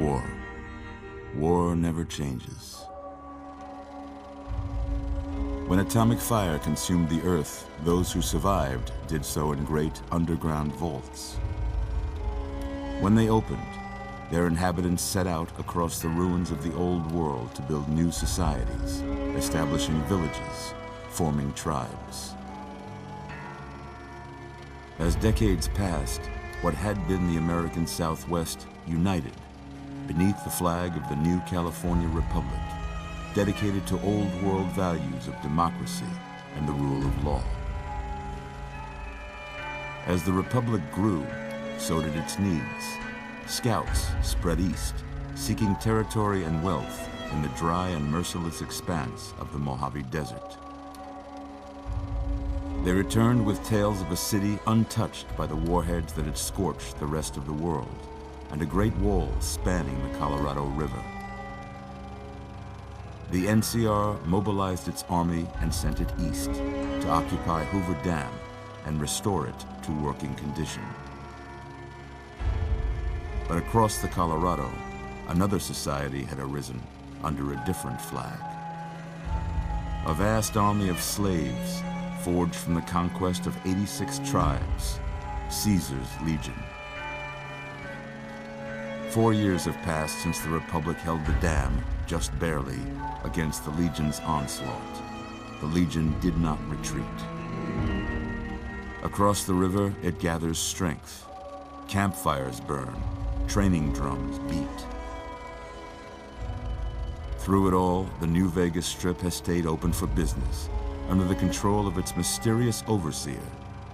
War. War never changes. When atomic fire consumed the Earth, those who survived did so in great underground vaults. When they opened, their inhabitants set out across the ruins of the old world to build new societies, establishing villages, forming tribes. As decades passed, what had been the American Southwest united beneath the flag of the new California Republic, dedicated to old world values of democracy and the rule of law. As the Republic grew, so did its needs. Scouts spread east, seeking territory and wealth in the dry and merciless expanse of the Mojave Desert. They returned with tales of a city untouched by the warheads that had scorched the rest of the world, and a great wall spanning the Colorado River. The NCR mobilized its army and sent it east to occupy Hoover Dam and restore it to working condition. But across the Colorado, another society had arisen under a different flag. A vast army of slaves forged from the conquest of 86 tribes, Caesar's Legion. 4 years have passed since the Republic held the dam, just barely, against the Legion's onslaught. The Legion did not retreat. Across the river, it gathers strength. Campfires burn, training drums beat. Through it all, the New Vegas Strip has stayed open for business, under the control of its mysterious overseer,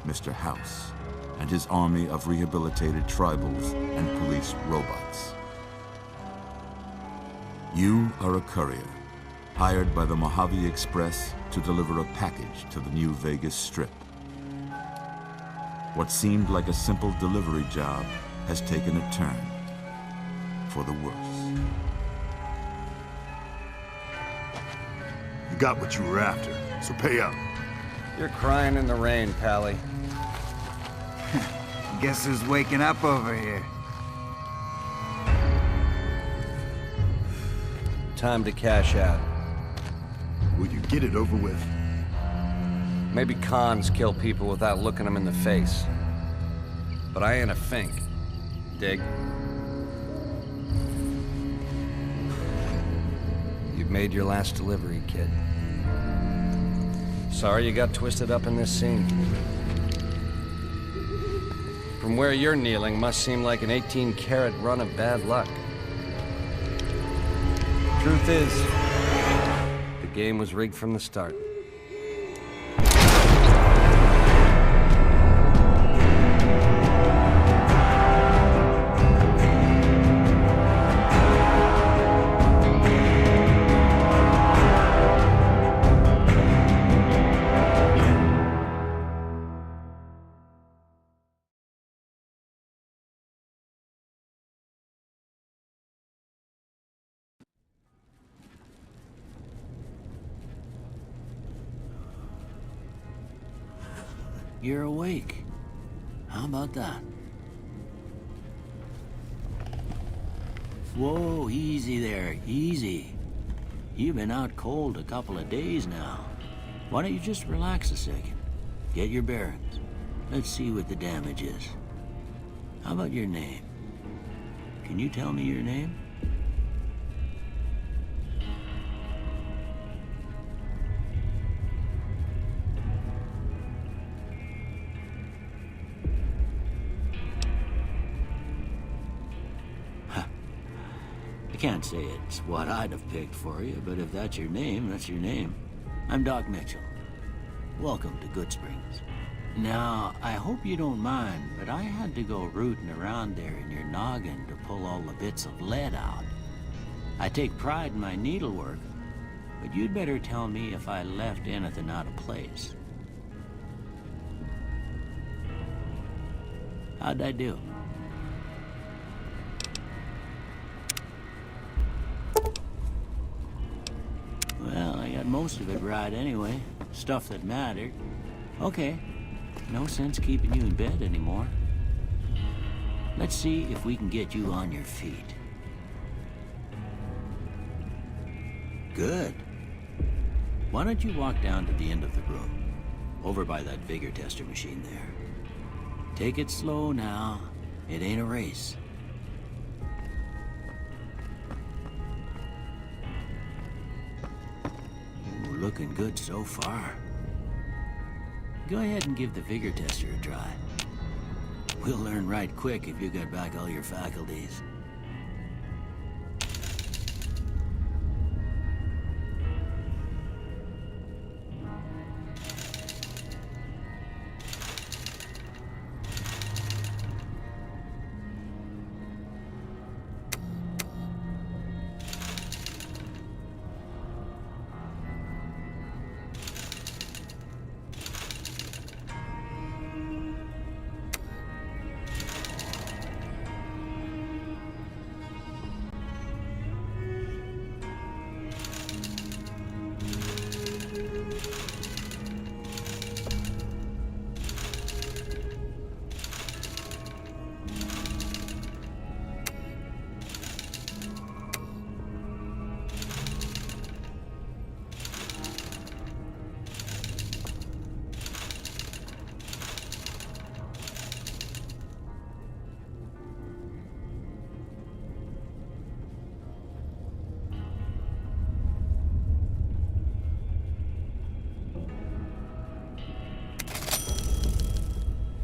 Mr. House, and his army of rehabilitated tribals and police robots. You are a courier, hired by the Mojave Express to deliver a package to the New Vegas Strip. What seemed like a simple delivery job has taken a turn for the worse. You got what you were after, so pay up. You're crying in the rain, Pally. Guess who's waking up over here? Time to cash out. Will you get it over with? Maybe cons kill people without looking them in the face. But I ain't a fink. Dig? You've made your last delivery, kid. Sorry you got twisted up in this scene. From where you're kneeling must seem like an 18-carat run of bad luck. Truth is, the game was rigged from the start. You're awake. How about that? Whoa, easy there, easy. You've been out cold a couple of days now. Why don't you just relax a second? Get your bearings. Let's see what the damage is. How about your name? Can you tell me your name? I can't say it's what I'd have picked for you, but if that's your name, that's your name. I'm Doc Mitchell. Welcome to Goodsprings. Now, I hope you don't mind, but I had to go rooting around there in your noggin to pull all the bits of lead out. I take pride in my needlework, but you'd better tell me if I left anything out of place. How'd I do? Well, I got most of it right anyway. Stuff that mattered. Okay. No sense keeping you in bed anymore. Let's see if we can get you on your feet. Good. Why don't you walk down to the end of the room, over by that vigor tester machine there. Take it slow now. It ain't a race. Ooh, looking good so far. Go ahead and give the vigor tester a try. We'll learn right quick if you got back all your faculties.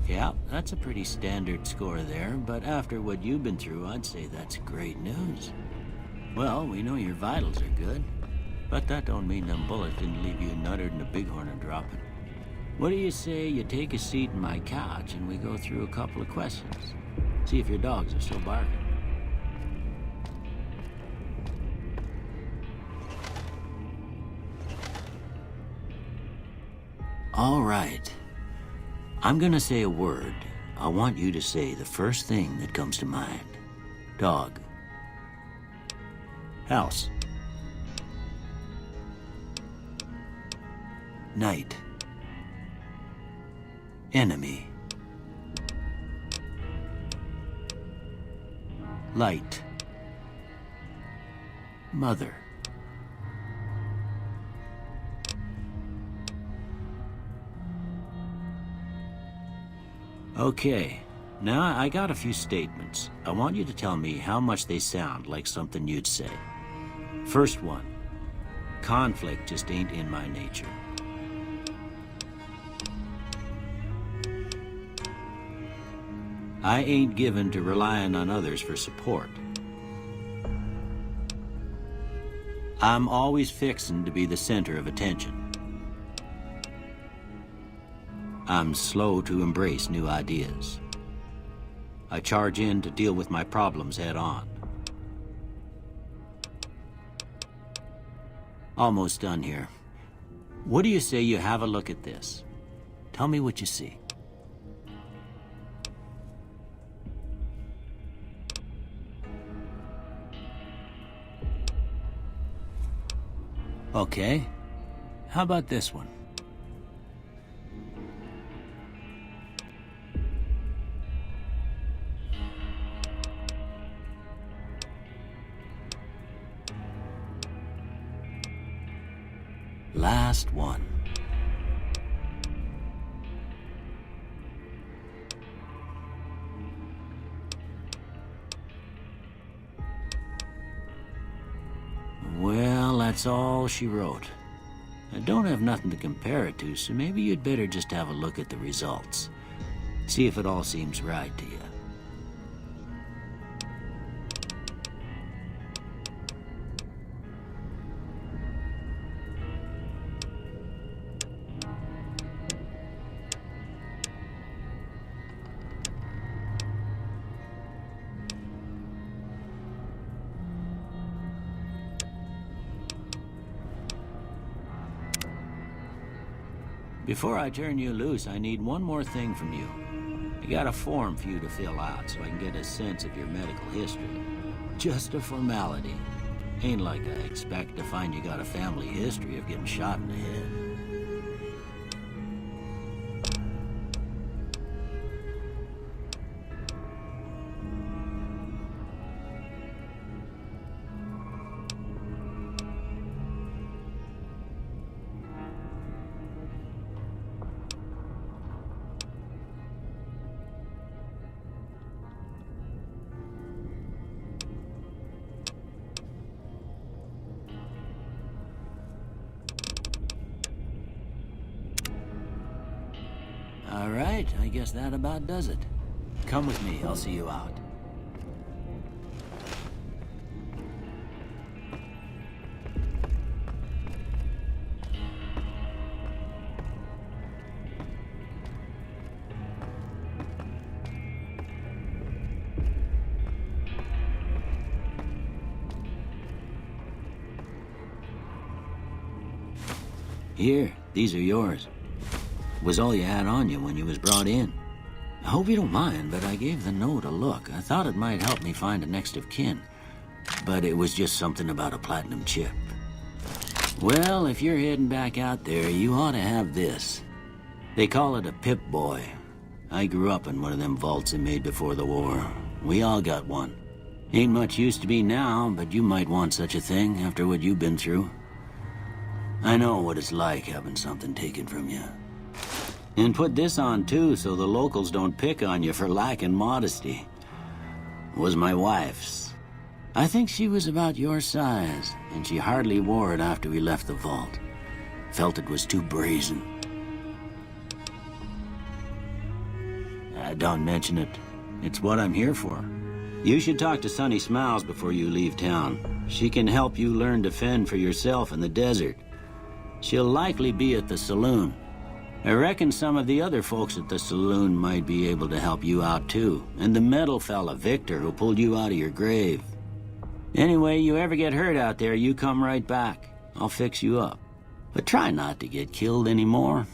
Yeah, that's a pretty standard score there, but after what you've been through, I'd say that's great news. Well, we know your vitals are good, but that don't mean them bullets didn't leave you nuttered in the bighorn and dropping. What do you say you take a seat in my couch and we go through a couple of questions? See if your dogs are still barking. All right. I'm gonna say a word. I want you to say the first thing that comes to mind. Dog. House. Night. Enemy. Light. Mother. Okay, now I got a few statements. I want you to tell me how much they sound like something you'd say. First one, conflict just ain't in my nature. I ain't given to relying on others for support. I'm always fixin' to be the center of attention. I'm slow to embrace new ideas. I charge in to deal with my problems head on. Almost done here. What do you say you have a look at this? Tell me what you see. Okay. How about this one? Last one. Well, that's all she wrote. I don't have nothing to compare it to, so maybe you'd better just have a look at the results. See if it all seems right to you. Before I turn you loose, I need one more thing from you. I got a form for you to fill out so I can get a sense of your medical history. Just a formality. Ain't like I expect to find you got a family history of getting shot in the head. right, I guess that about does it. Come with me, I'll see you out. Here, these are yours. Was all you had on you when you was brought in. I hope you don't mind, but I gave the note a look. I thought it might help me find a next of kin. But it was just something about a platinum chip. Well, if you're heading back out there, you ought to have this. They call it a Pip-Boy. I grew up in one of them vaults they made before the war. We all got one. Ain't much use to be now, but you might want such a thing after what you've been through. I know what it's like having something taken from you. And put this on too, so the locals don't pick on you for lacking modesty. Was my wife's. I think she was about your size, and she hardly wore it after we left the vault. Felt it was too brazen. Don't mention it. It's what I'm here for. You should talk to Sunny Smiles before you leave town. She can help you learn to fend for yourself in the desert. She'll likely be at the saloon. I reckon some of the other folks at the saloon might be able to help you out too. And the metal fella, Victor, who pulled you out of your grave. Anyway, you ever get hurt out there, you come right back. I'll fix you up. But try not to get killed anymore.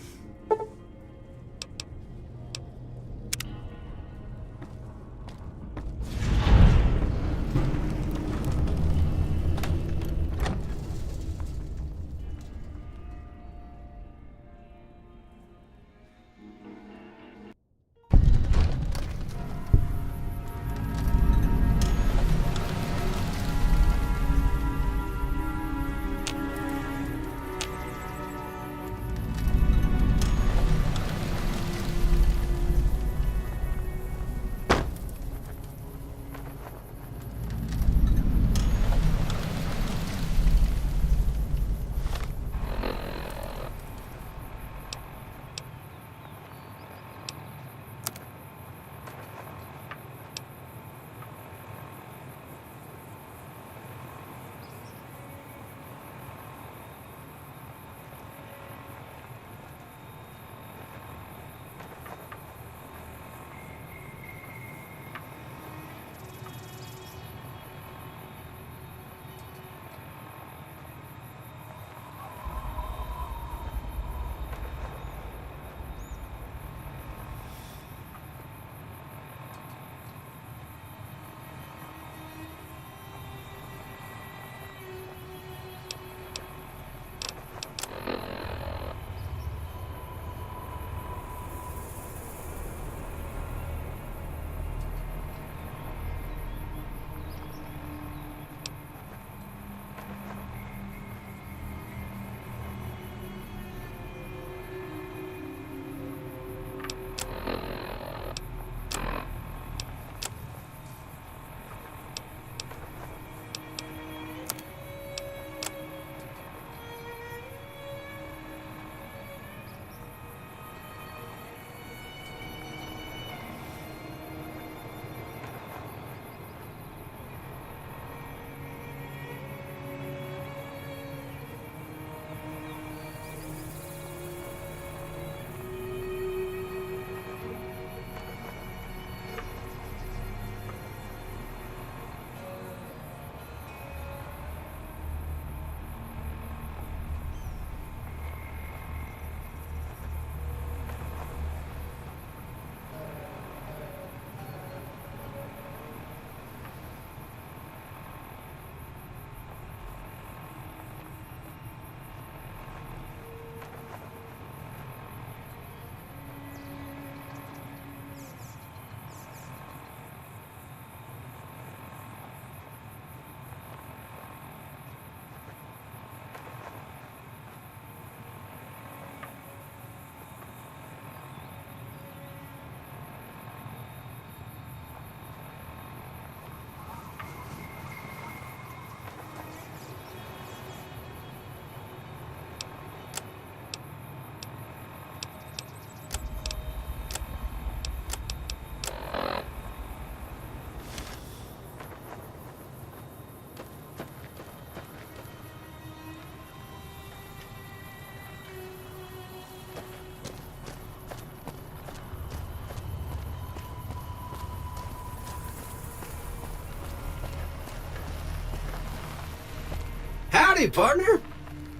Howdy, partner.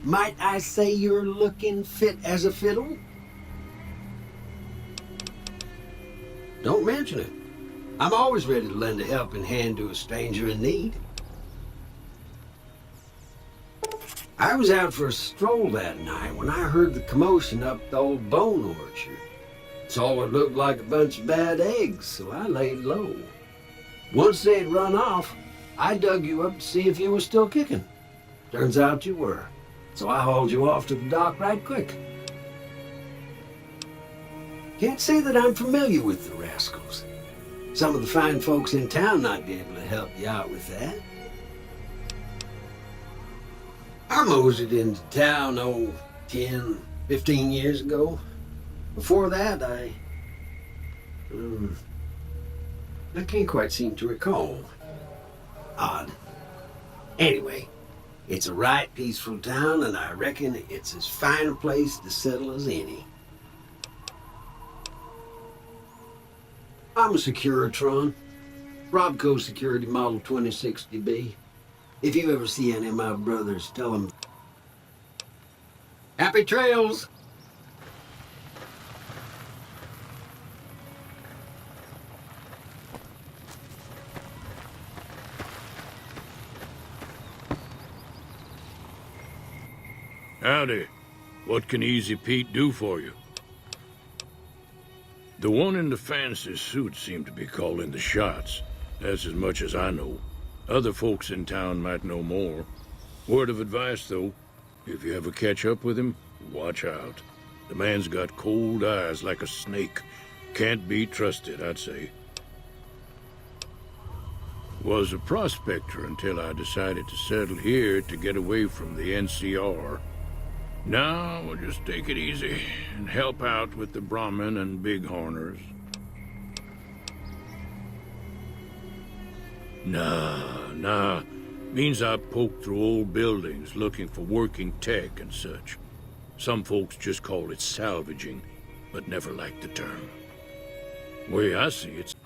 Might I say you're looking fit as a fiddle? Don't mention it. I'm always ready to lend a helping hand to a stranger in need. I was out for a stroll that night when I heard the commotion up the old bone orchard. Saw what looked like a bunch of bad eggs, so I laid low. Once they'd run off, I dug you up to see if you were still kicking. Turns out you were, so I hauled you off to the dock right quick. Can't say that I'm familiar with the rascals. Some of the fine folks in town might be able to help you out with that. I moseyed into town, 10, 15 years ago. Before that, I can't quite seem to recall. Odd. Anyway, it's a right peaceful town, and I reckon it's as fine a place to settle as any. I'm a Securitron. Robco Security Model 2060B. If you ever see any of my brothers, tell them, happy trails! Howdy. What can Easy Pete do for you? The one in the fancy suit seemed to be calling the shots. That's as much as I know. Other folks in town might know more. Word of advice, though. If you ever catch up with him, watch out. The man's got cold eyes like a snake. Can't be trusted, I'd say. Was a prospector until I decided to settle here to get away from the NCR. Now, we'll just take it easy and help out with the Brahmin and Bighorners. Nah. Means I poke through old buildings looking for working tech and such. Some folks just call it salvaging, but never liked the term. Way I see it's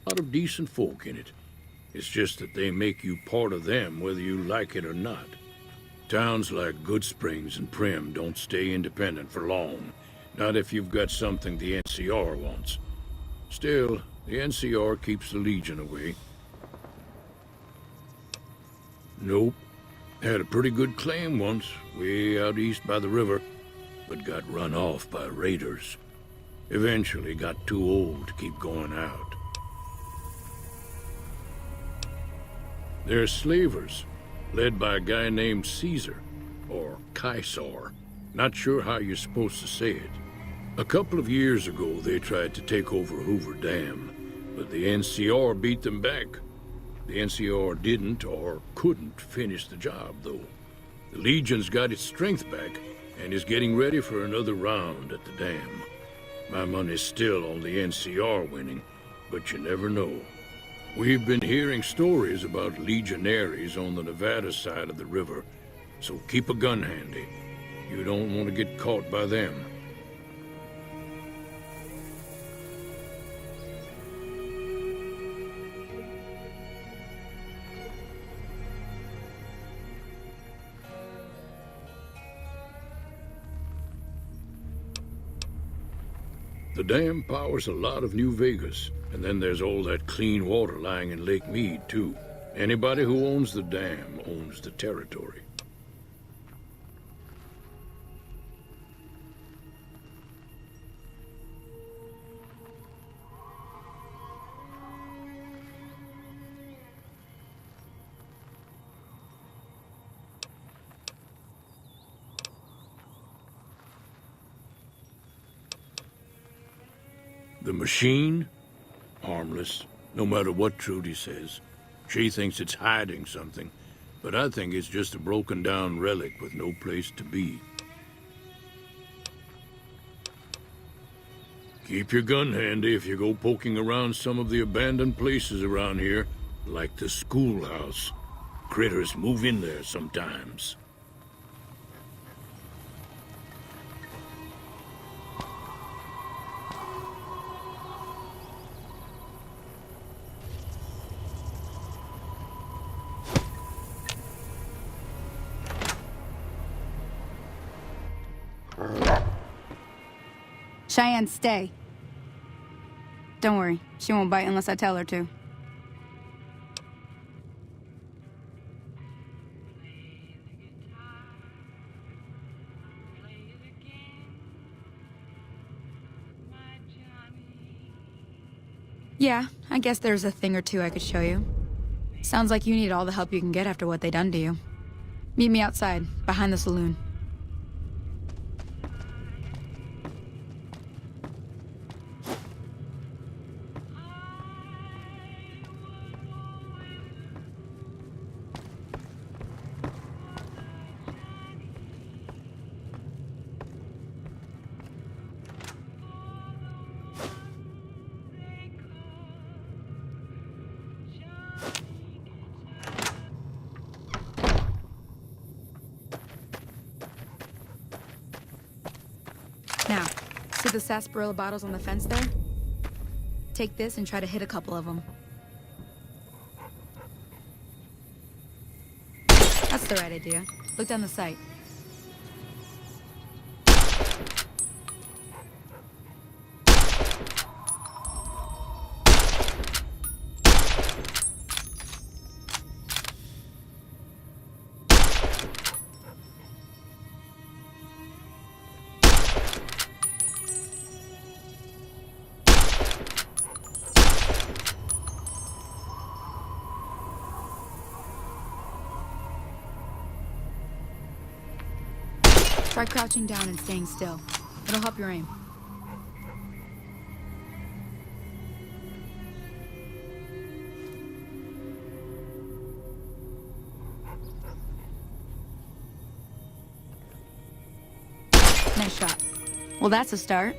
a lot of decent folk in it. It's just that they make you part of them whether you like it or not. Towns like Goodsprings and Prim don't stay independent for long. Not if you've got something the NCR wants. Still, the NCR keeps the Legion away. Nope. Had a pretty good claim once, way out east by the river, but got run off by raiders. Eventually got too old to keep going out. They're slavers, led by a guy named Caesar, or Caesar. Not sure how you're supposed to say it. A couple of years ago, they tried to take over Hoover Dam, but the NCR beat them back. The NCR didn't or couldn't finish the job, though. The Legion's got its strength back and is getting ready for another round at the dam. My money's still on the NCR winning, but you never know. We've been hearing stories about legionaries on the Nevada side of the river, so keep a gun handy. You don't want to get caught by them. The dam powers a lot of New Vegas, and then there's all that clean water lying in Lake Mead, too. Anybody who owns the dam owns the territory. The machine? Harmless, no matter what Trudy says. She thinks it's hiding something, but I think it's just a broken-down relic with no place to be. Keep your gun handy if you go poking around some of the abandoned places around here, like the schoolhouse. Critters move in there sometimes. Cheyenne, stay. Don't worry, she won't bite unless I tell her to. Yeah, I guess there's a thing or two I could show you. Sounds like you need all the help you can get after what they done to you. Meet me outside, behind the saloon. Now, see the sarsaparilla bottles on the fence there? Take this and try to hit a couple of them. That's the right idea. Look down the sight. Try crouching down and staying still. It'll help your aim. Nice shot. Well, that's a start.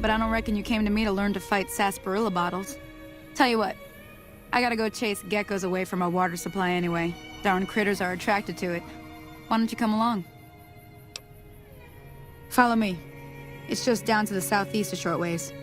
But I don't reckon you came to me to learn to fight sarsaparilla bottles. Tell you what, I gotta go chase geckos away from our water supply anyway. Darn critters are attracted to it. Why don't you come along? Follow me. It's just down to the southeast a short ways.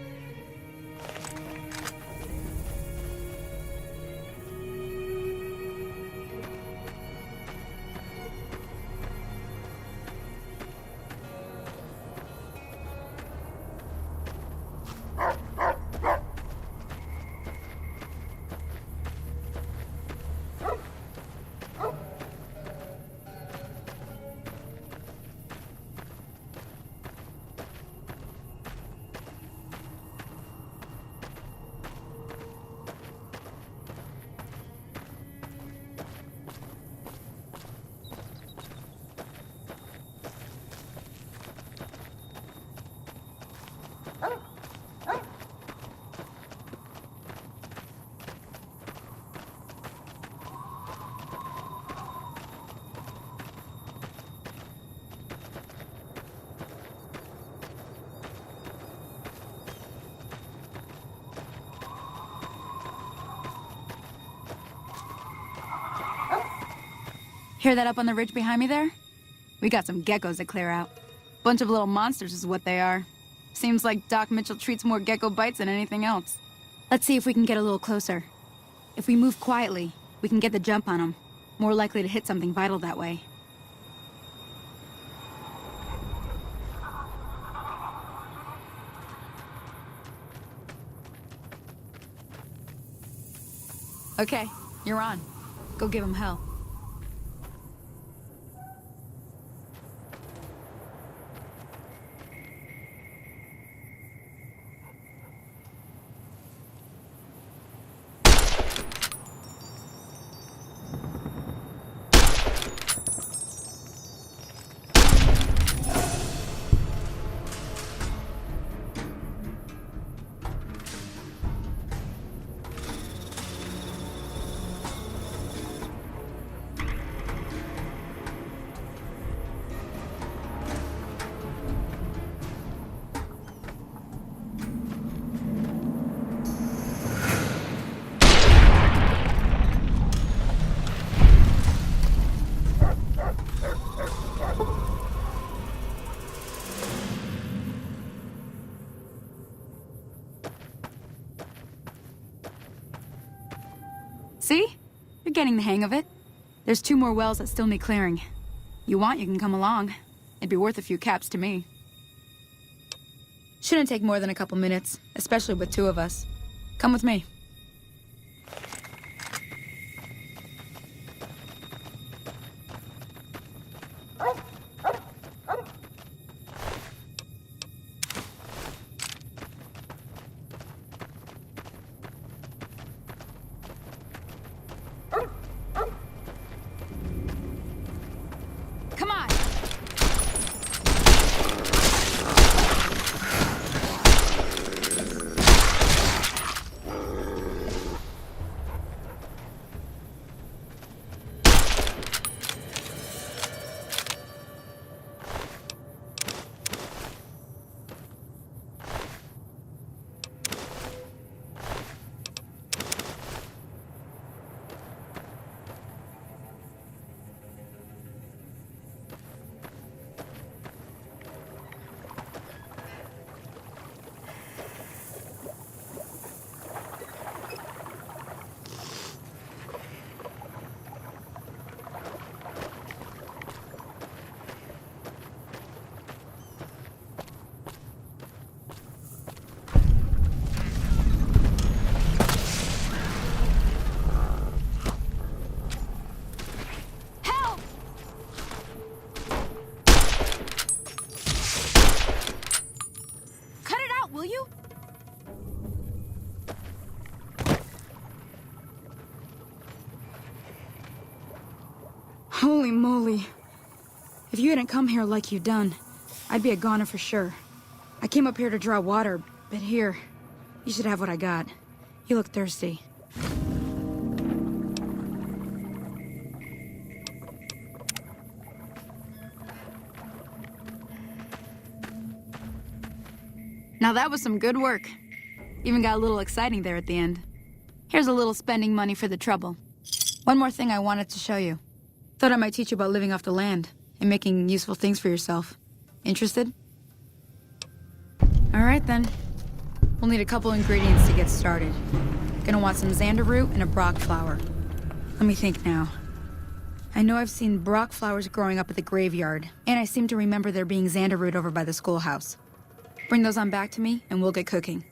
Hear that up on the ridge behind me there? We got some geckos to clear out. Bunch of little monsters is what they are. Seems like Doc Mitchell treats more gecko bites than anything else. Let's see if we can get a little closer. If we move quietly, we can get the jump on them. More likely to hit something vital that way. Okay, you're on. Go give him hell. See? You're getting the hang of it. There's 2 more wells that still need clearing. You want, you can come along. It'd be worth a few caps to me. Shouldn't take more than a couple minutes, especially with two of us. Come with me. Come on! Will you? Holy moly. If you hadn't come here like you done, I'd be a goner for sure. I came up here to draw water, but here, you should have what I got. You look thirsty. Now that was some good work. Even got a little exciting there at the end. Here's a little spending money for the trouble. One more thing I wanted to show you. Thought I might teach you about living off the land and making useful things for yourself. Interested? All right then. We'll need a couple ingredients to get started. Gonna want some xander root and a brock flower. Let me think now. I know I've seen brock flowers growing up at the graveyard, and I seem to remember there being xander root over by the schoolhouse. Bring those on back to me, and we'll get cooking.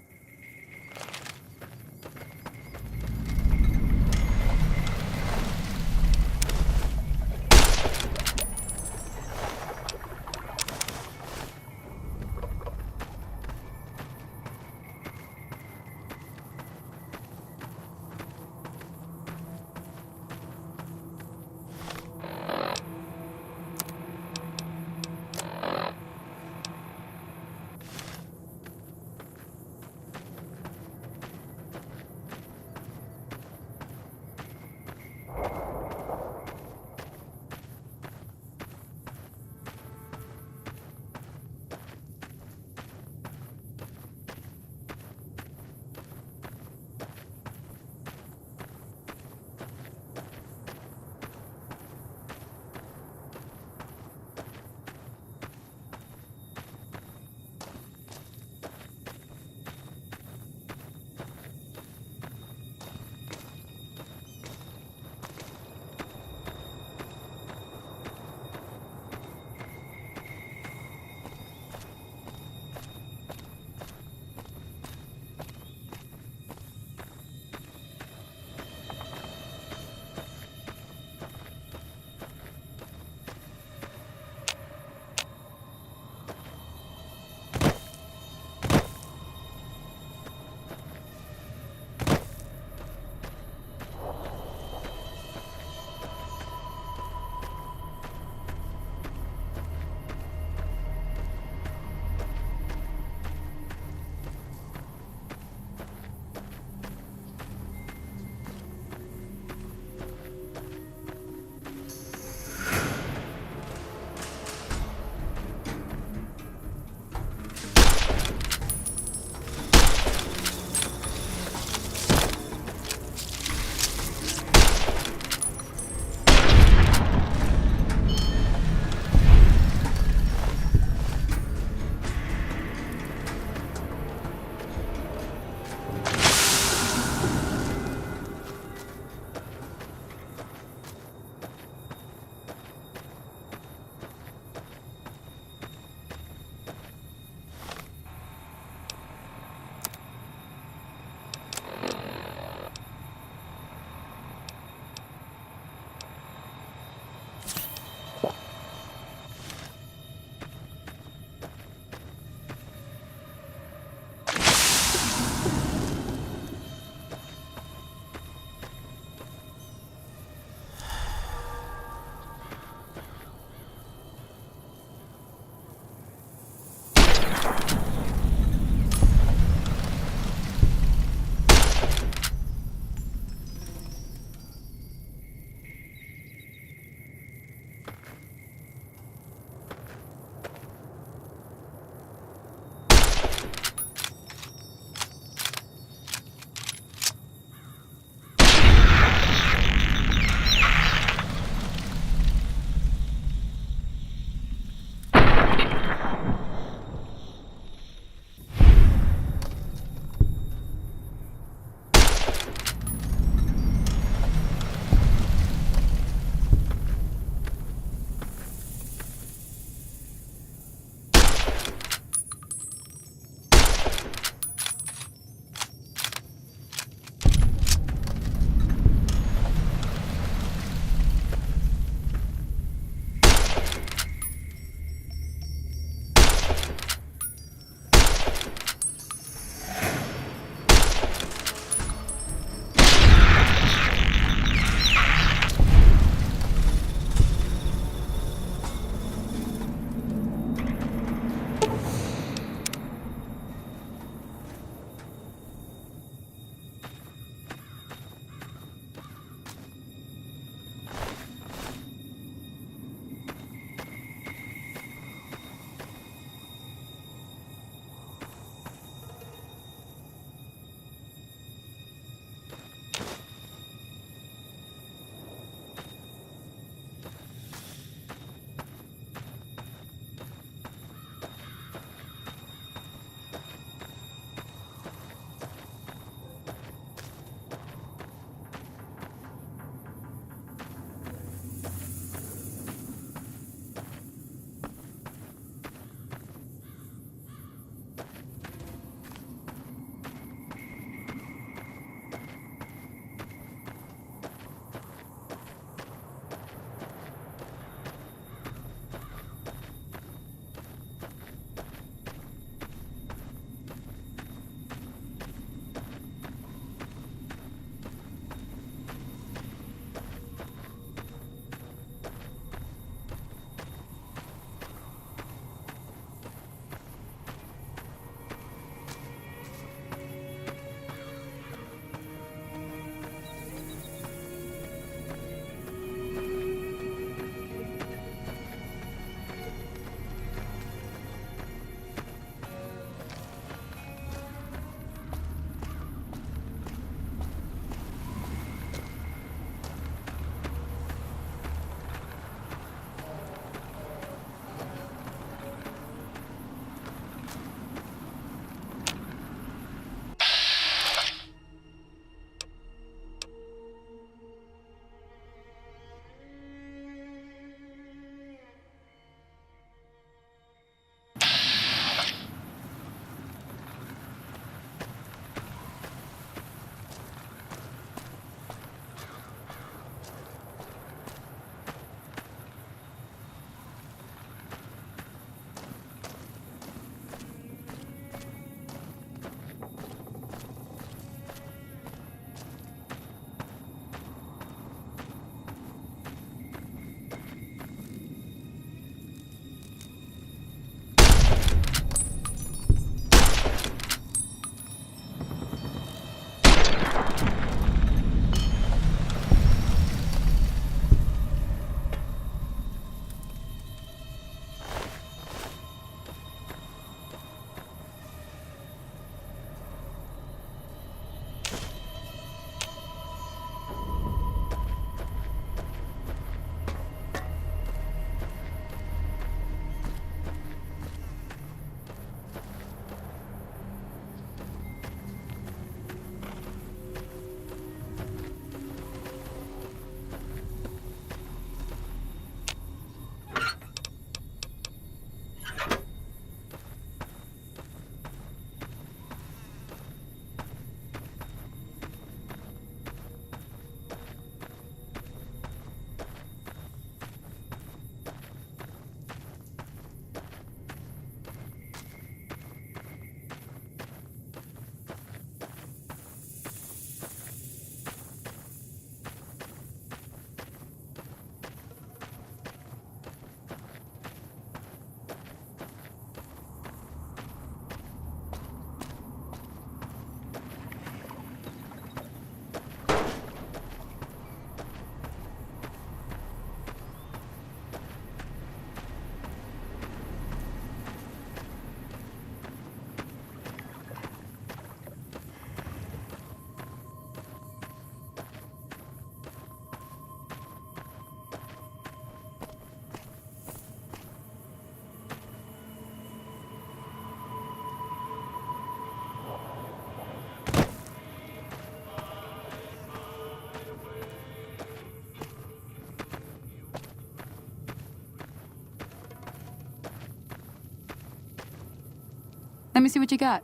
Let me see what you got.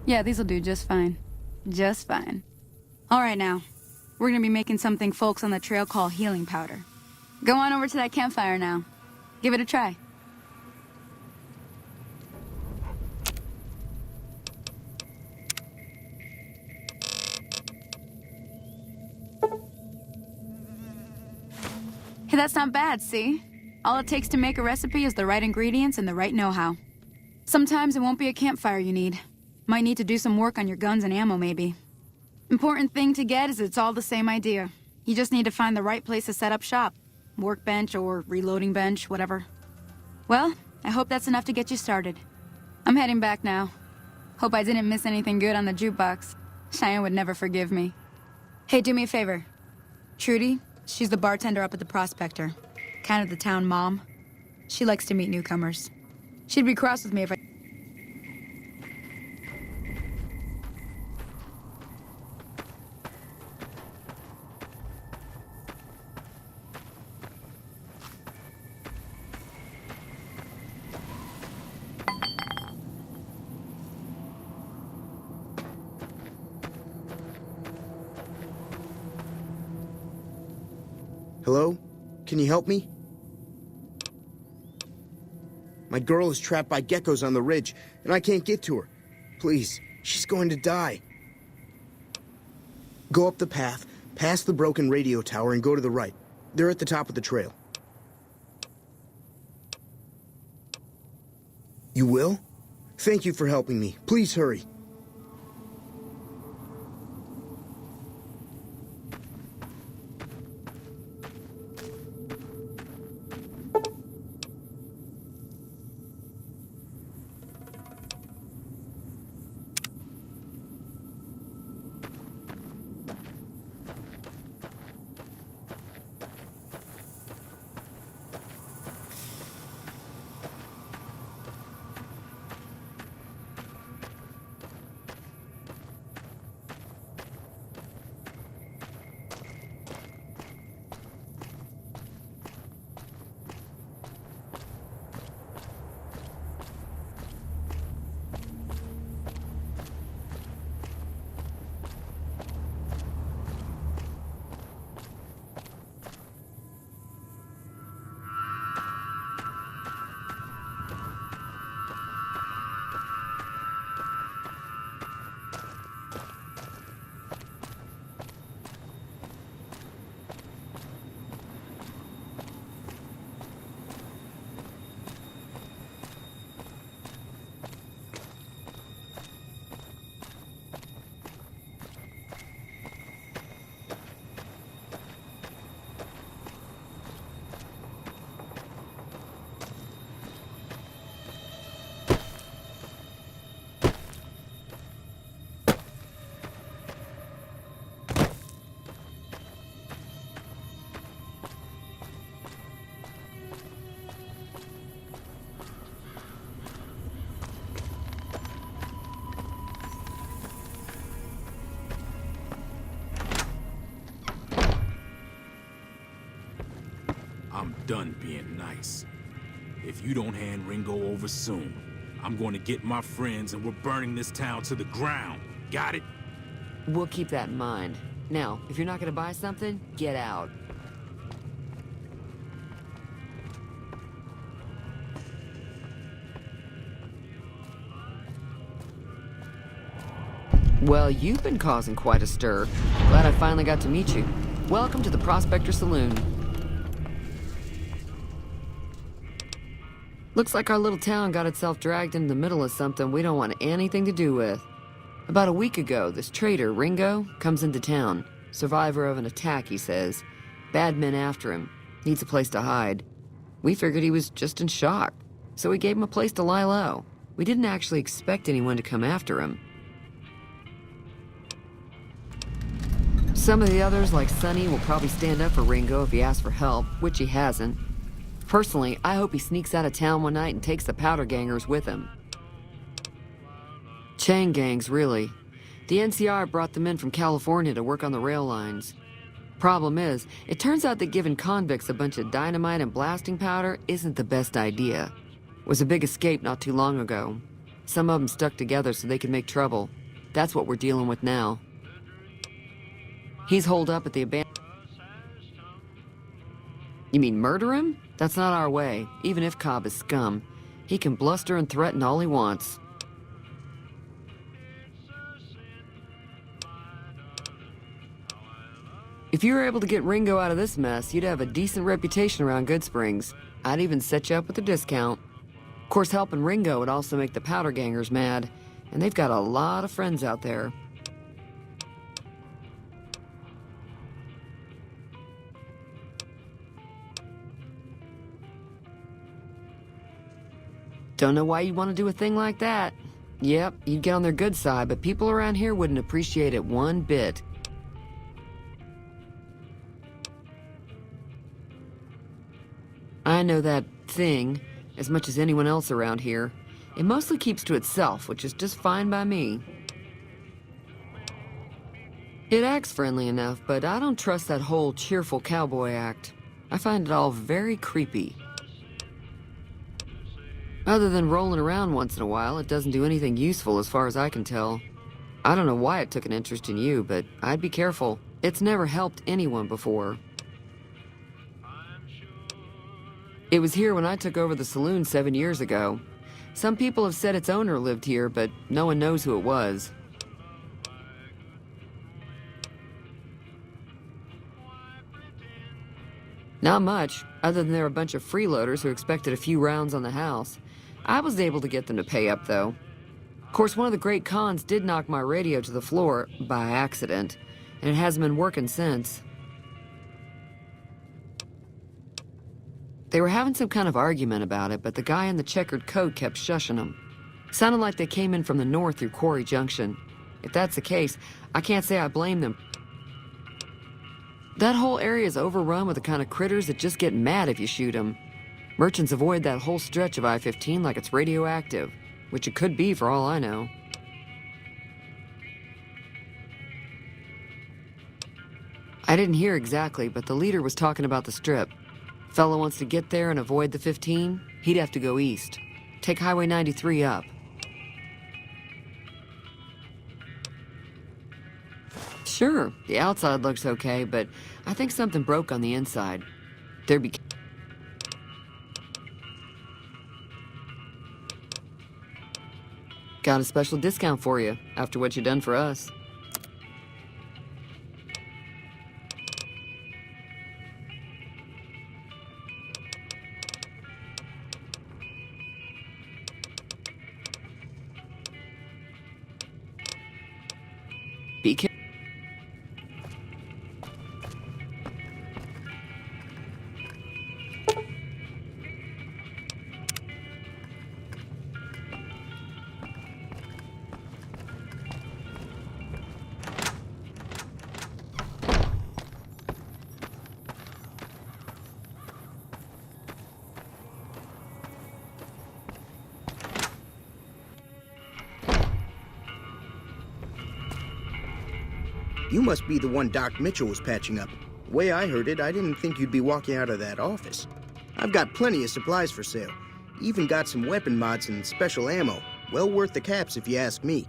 Yeah, these'll do just fine. Just fine. All right, now. We're gonna be making something folks on the trail call healing powder. Go on over to that campfire now. Give it a try. Hey, that's not bad, see? All it takes to make a recipe is the right ingredients and the right know-how. Sometimes it won't be a campfire you need. Might need to do some work on your guns and ammo, maybe. Important thing to get is it's all the same idea. You just need to find the right place to set up shop. Workbench or reloading bench, whatever. Well, I hope that's enough to get you started. I'm heading back now. Hope I didn't miss anything good on the jukebox. Cheyenne would never forgive me. Hey, do me a favor. Trudy, she's the bartender up at the Prospector. Kind of the town mom. She likes to meet newcomers. She'd be cross with me if I... Hello? Can you help me? My girl is trapped by geckos on the ridge, and I can't get to her. Please, she's going to die. Go up the path, past the broken radio tower, and go to the right. They're at the top of the trail. You will? Thank you for helping me. Please hurry. I'm done being nice. If you don't hand Ringo over soon, I'm going to get my friends and we're burning this town to the ground. Got it? We'll keep that in mind. Now, if you're not gonna buy something, get out. Well, you've been causing quite a stir. Glad I finally got to meet you. Welcome to the Prospector Saloon. Looks like our little town got itself dragged into the middle of something we don't want anything to do with. About a week ago, this traitor, Ringo, comes into town. Survivor of an attack, he says. Bad men after him. Needs a place to hide. We figured he was just in shock, so we gave him a place to lie low. We didn't actually expect anyone to come after him. Some of the others, like Sonny, will probably stand up for Ringo if he asks for help, which he hasn't. Personally, I hope he sneaks out of town one night and takes the powder gangers with him. Chain gangs, really. The NCR brought them in from California to work on the rail lines. Problem is, it turns out that giving convicts a bunch of dynamite and blasting powder isn't the best idea. Was a big escape not too long ago. Some of them stuck together so they could make trouble. That's what we're dealing with now. He's holed up at the abandoned... You mean murder him? That's not our way, even if Cobb is scum. He can bluster and threaten all he wants. If you were able to get Ringo out of this mess, you'd have a decent reputation around Good Springs. I'd even set you up with a discount. Of course, helping Ringo would also make the Powder Gangers mad, and they've got a lot of friends out there. Don't know why you'd want to do a thing like that. Yep, you'd get on their good side, but people around here wouldn't appreciate it one bit. I know that thing as much as anyone else around here. It mostly keeps to itself, which is just fine by me. It acts friendly enough, but I don't trust that whole cheerful cowboy act. I find it all very creepy. Other than rolling around once in a while, it doesn't do anything useful as far as I can tell. I don't know why it took an interest in you, but I'd be careful. It's never helped anyone before. It was here when I took over the saloon 7 years ago. Some people have said its owner lived here, but no one knows who it was. Not much, other than there were a bunch of freeloaders who expected a few rounds on the house. I was able to get them to pay up, though. Of course, one of the great cons did knock my radio to the floor, by accident, and it hasn't been working since. They were having some kind of argument about it, but the guy in the checkered coat kept shushing them. Sounded like they came in from the north through Quarry Junction. If that's the case, I can't say I blame them. That whole area is overrun with the kind of critters that just get mad if you shoot them. Merchants avoid that whole stretch of I-15 like it's radioactive, which it could be for all I know. I didn't hear exactly, but the leader was talking about the strip. Fellow wants to get there and avoid the 15, he'd have to go east. Take Highway 93 up. Sure, the outside looks okay, but I think something broke on the inside. There'd be... Got a special discount for you, after what you done for us. Be careful. You must be the one Doc Mitchell was patching up. The way I heard it, I didn't think you'd be walking out of that office. I've got plenty of supplies for sale. Even got some weapon mods and special ammo. Well worth the caps if you ask me.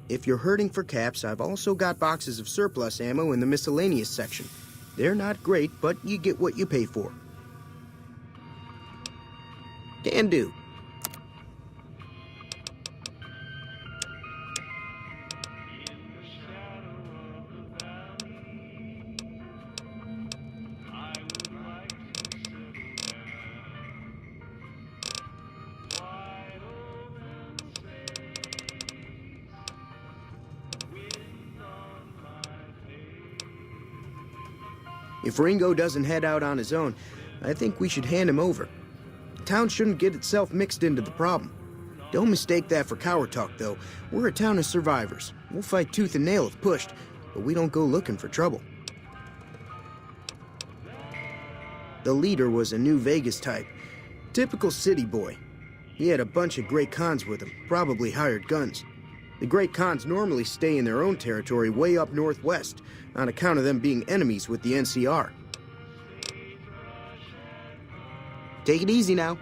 If you're hurting for caps, I've also got boxes of surplus ammo in the miscellaneous section. They're not great, but you get what you pay for. Can do. If Ringo doesn't head out on his own, I think we should hand him over. Town shouldn't get itself mixed into the problem. Don't mistake that for coward talk, though. We're a town of survivors. We'll fight tooth and nail if pushed, but we don't go looking for trouble. The leader was a New Vegas type. Typical city boy. He had a bunch of great cons with him, probably hired guns. The great cons normally stay in their own territory way up northwest, on account of them being enemies with the NCR. Take it easy now.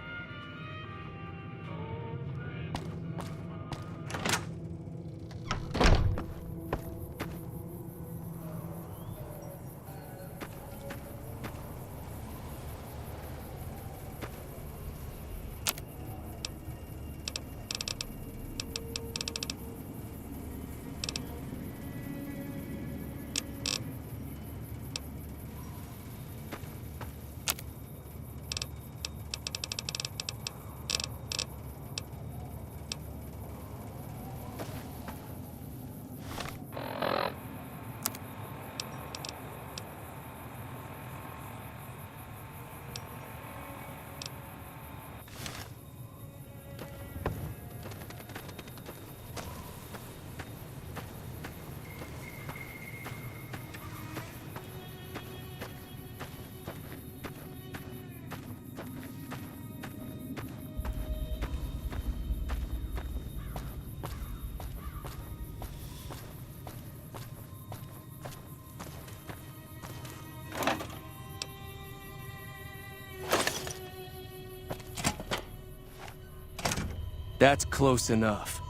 That's close enough.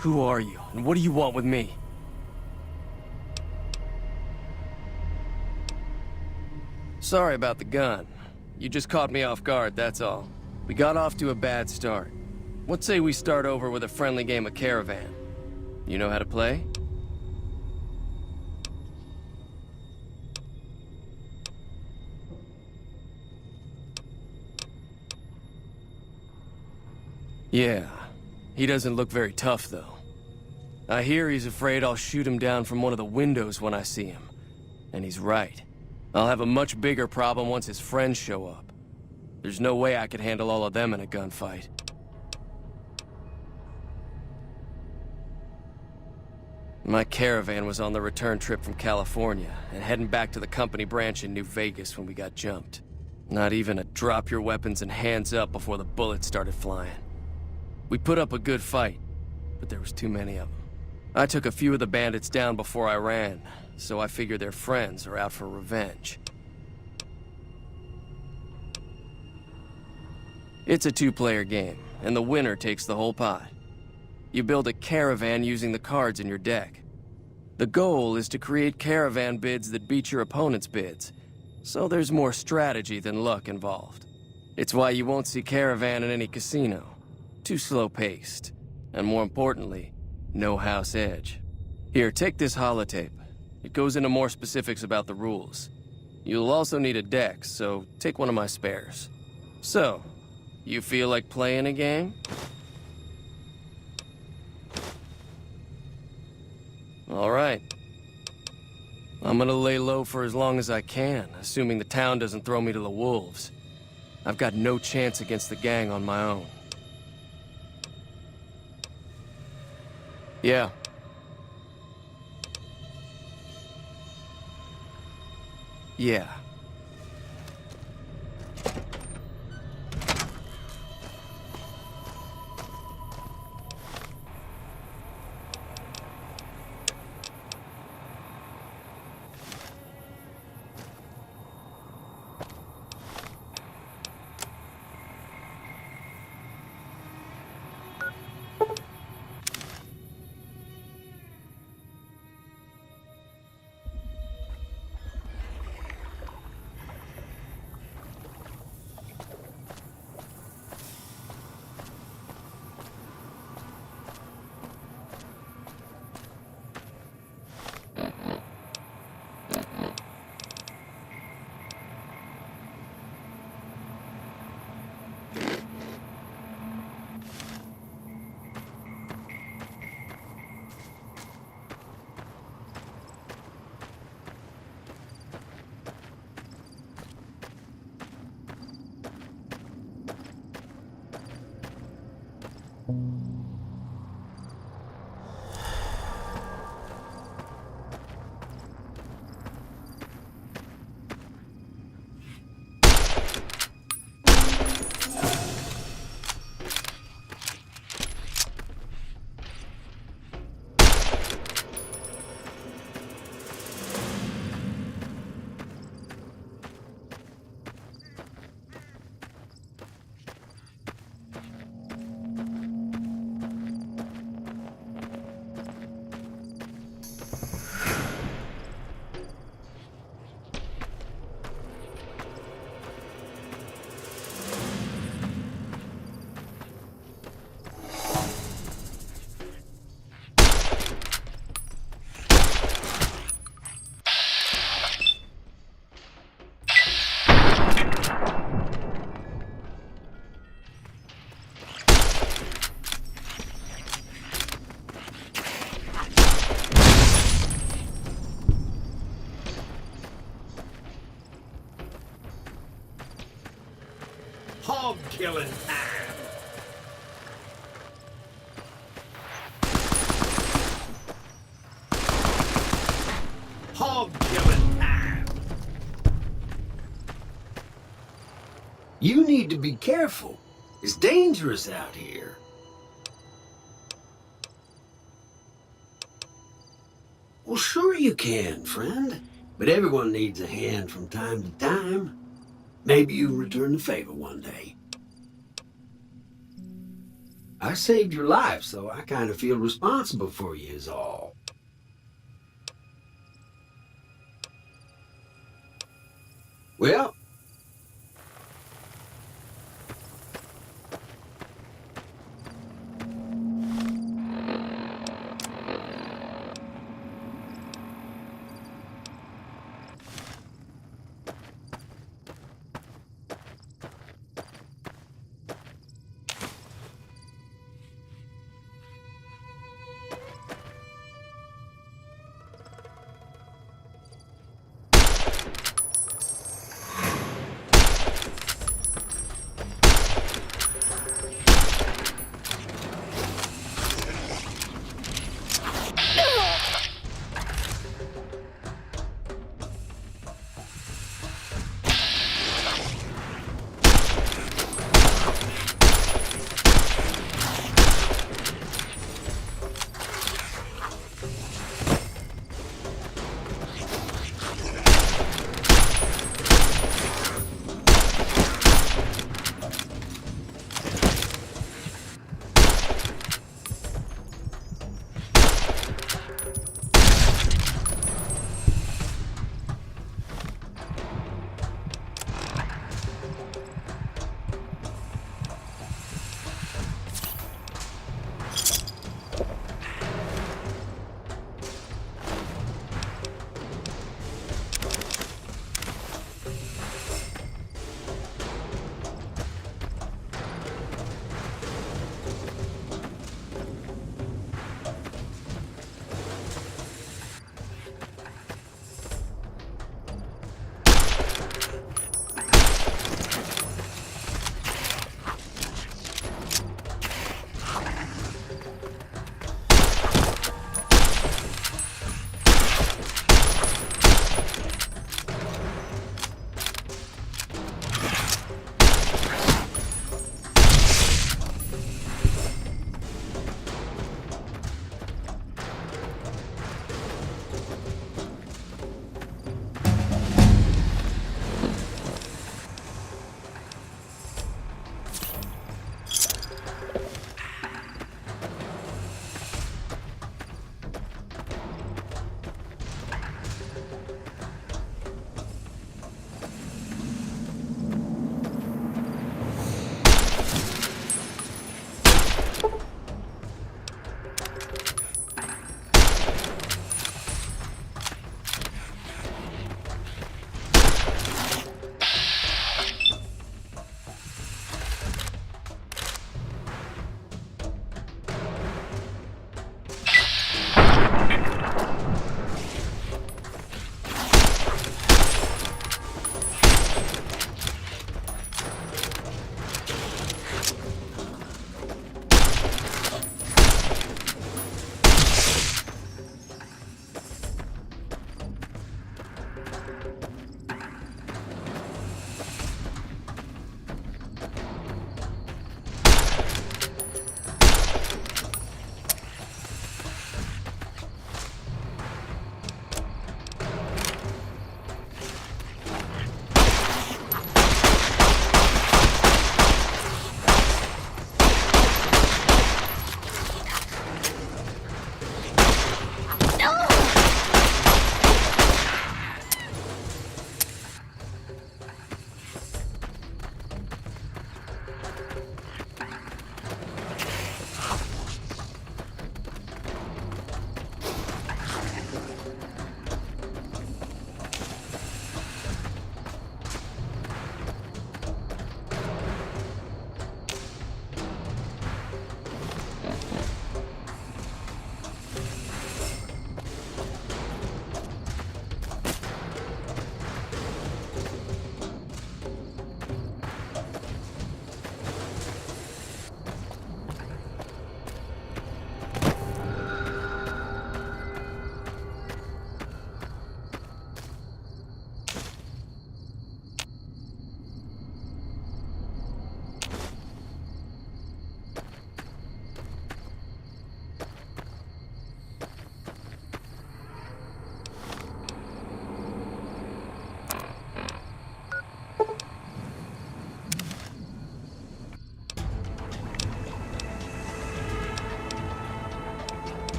Who are you, and what do you want with me? Sorry about the gun. You just caught me off guard, that's all. We got off to a bad start. What say we start over with a friendly game of Caravan? You know how to play? Yeah, he doesn't look very tough, though. I hear he's afraid I'll shoot him down from one of the windows when I see him. And he's right. I'll have a much bigger problem once his friends show up. There's no way I could handle all of them in a gunfight. My Caravan was on the return trip from California and heading back to the company branch in New Vegas when we got jumped. Not even a drop your weapons and hands up before the bullets started flying. We put up a good fight, but there was too many of them. I took a few of the bandits down before I ran, so I figure their friends are out for revenge. It's a two-player game, and the winner takes the whole pot. You build a caravan using the cards in your deck. The goal is to create caravan bids that beat your opponent's bids, so there's more strategy than luck involved. It's why you won't see caravan in any casino. Too slow-paced, and more importantly, no house edge. Here, take this holotape. It goes into more specifics about the rules. You'll also need a deck, so take one of my spares. So, you feel like playing a game? All right. I'm gonna lay low for as long as I can, assuming the town doesn't throw me to the wolves. I've got no chance against the gang on my own. Yeah. Yeah. Hog killing time. Hog killing time. You need to be careful. It's dangerous out here. Well, sure you can, friend. But everyone needs a hand from time to time. Maybe you'll return the favor one day. I saved your life, so I kind of feel responsible for you is all. Well,